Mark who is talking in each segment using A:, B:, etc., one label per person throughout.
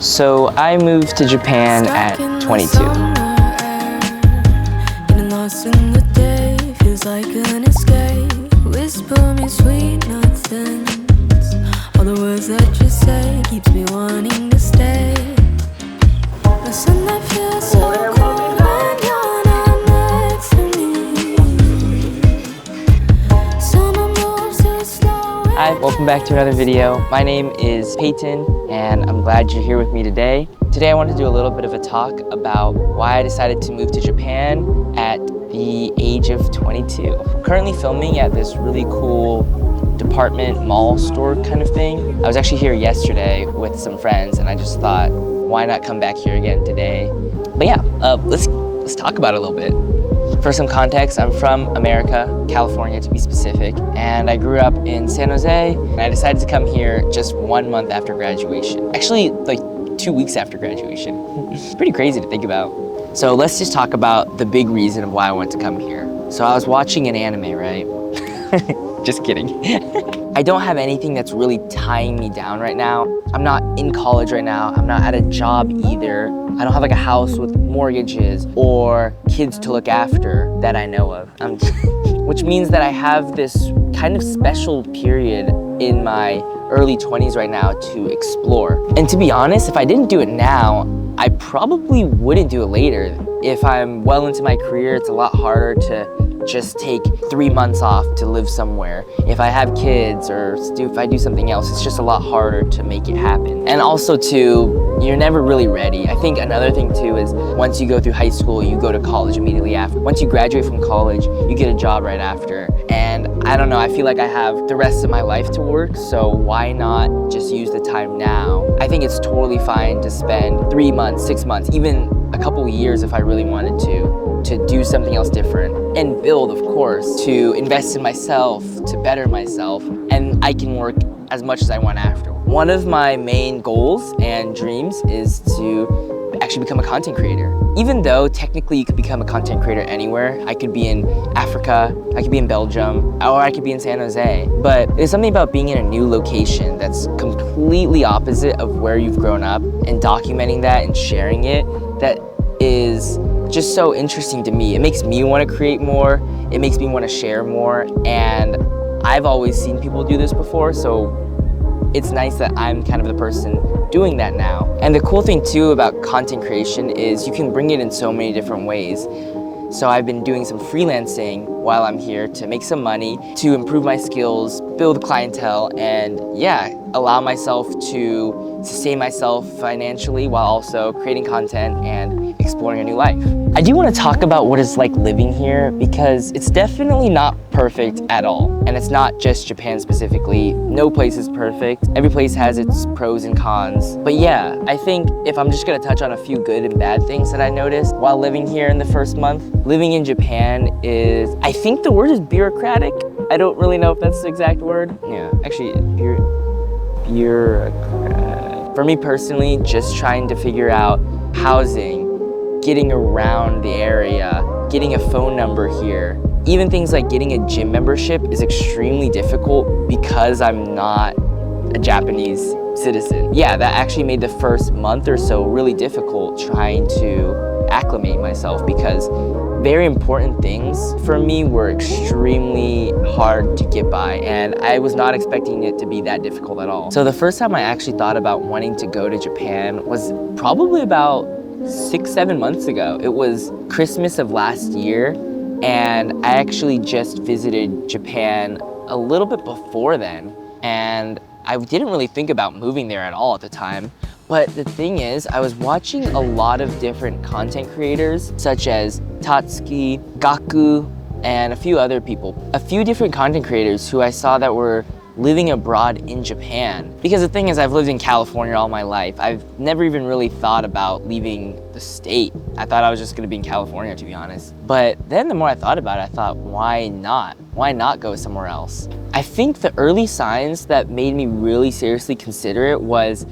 A: So I moved to Japan at 22.
B: Lost in the day, feels like an escape. Whisper me sweet nothings. All the words that you say keeps me wanting to stay. Listen, that feels so cold when you're not next to me. Summer moves too slow.
A: Hi, welcome back to another video. My name is Payton, and I'm glad you're here with me today. Today I want to do a little bit of a talk about why I decided to move to Japan at the age of 22. I'm currently filming at this really cool department mall store kind of thing. I was actually here yesterday with some friends, and I just thought, why not come back here again today? But yeah, let's talk about it a little bit. For some context, I'm from America, California to be specific, and I grew up in San Jose, and I decided to come here just 1 month after graduation. Actually, like 2 weeks after graduation. It's pretty crazy to think about. So let's just talk about the big reason of why I wanted to come here. So I was watching an anime, right? Just kidding. I don't have anything that's really tying me down right now. I'm not in college right now. I'm not at a job either. I don't have like a house with mortgages or kids to look after that I know of. Which means that I have this kind of special period in my early 20s right now to explore. And to be honest, if I didn't do it now, I probably wouldn't do it later. If I'm well into my career, it's a lot harder to just take 3 months off to live somewhere. If I have kids or if I do something else, it's just a lot harder to make it happen. And also too, you're never really ready. I think another thing too is once you go through high school, you go to college immediately after. Once you graduate from college, you get a job right after. And I don't know, I feel like I have the rest of my life to work, so why not just use the time now? I think it's totally fine to spend 3 months, 6 months, even a couple of years if I really wanted to do something else different and build, of course, to invest in myself, to better myself, and I can work as much as I want after. One of my main goals and dreams is to actually become a content creator. Even though technically you could become a content creator anywhere, I could be in Africa, I could be in Belgium, or I could be in San Jose. But there's something about being in a new location that's completely opposite of where you've grown up and documenting that and sharing it that is just so interesting to me. It makes me want to create more, it makes me want to share more, and I've always seen people do this before, so it's nice that I'm kind of the person doing that now. And the cool thing too about content creation is you can bring it in so many different ways. So I've been doing some freelancing while I'm here to make some money, to improve my skills, build clientele, and yeah, allow myself to sustain myself financially while also creating content and exploring a new life. I do want to talk about what it's like living here because it's definitely not perfect at all. And it's not just Japan specifically. No place is perfect. Every place has its pros and cons. But yeah, I think if I'm just gonna touch on a few good and bad things that I noticed while living here in the first month, living in Japan is, I think the word is bureaucratic. I don't really know if that's the exact word. Yeah, actually, bureaucrat. For me personally, just trying to figure out housing, getting around the area, getting a phone number here. Even things like getting a gym membership is extremely difficult because I'm not a Japanese citizen. Yeah, that actually made the first month or so really difficult trying to acclimate myself because very important things for me were extremely hard to get by, and I was not expecting it to be that difficult at all. So the first time I actually thought about wanting to go to Japan was probably about 6-7 months ago. It was Christmas of last year, and I actually just visited Japan a little bit before then, and I didn't really think about moving there at all at the time. But the thing is, I was watching a lot of different content creators, such as Tatsuki, Gaku, and a few other people. A few different content creators who I saw that were living abroad in Japan. Because the thing is, I've lived in California all my life. I've never even really thought about leaving the state. I thought I was just gonna be in California, to be honest. But then the more I thought about it, I thought, why not? Why not go somewhere else? I think the early signs that made me really seriously consider it was,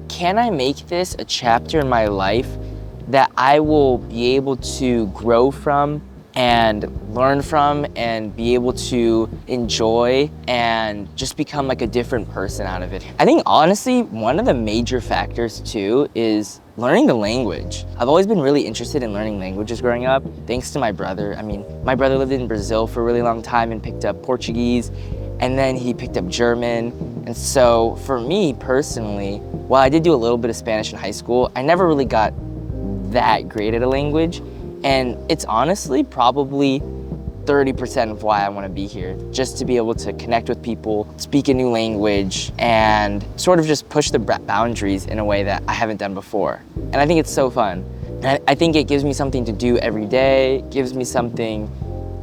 A: can I make this a chapter in my life that I will be able to grow from and learn from and be able to enjoy and just become like a different person out of it. I think honestly, one of the major factors too is learning the language. I've always been really interested in learning languages growing up, thanks to my brother. I mean, my brother lived in Brazil for a really long time and picked up Portuguese, and then he picked up German. And so for me personally, while I did do a little bit of Spanish in high school, I never really got that great at a language. And it's honestly probably 30% of why I want to be here, just to be able to connect with people, speak a new language, and sort of just push the boundaries in a way that I haven't done before. And I think it's so fun. And I think it gives me something to do every day, gives me something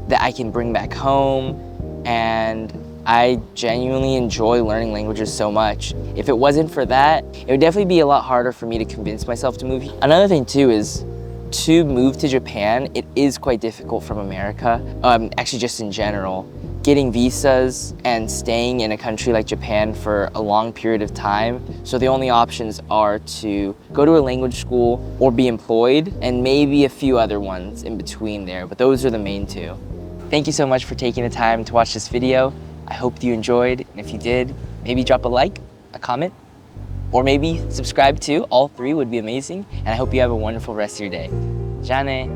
A: that I can bring back home, and I genuinely enjoy learning languages so much. If it wasn't for that, it would definitely be a lot harder for me to convince myself to move. Another thing too is, to move to Japan, it is quite difficult from America, actually just in general. Getting visas and staying in a country like Japan for a long period of time. So the only options are to go to a language school or be employed, and maybe a few other ones in between there, but those are the main two. Thank you so much for taking the time to watch this video. I hope you enjoyed, and if you did, maybe drop a like, a comment, or maybe subscribe too. All three would be amazing. And I hope you have a wonderful rest of your day. Jane.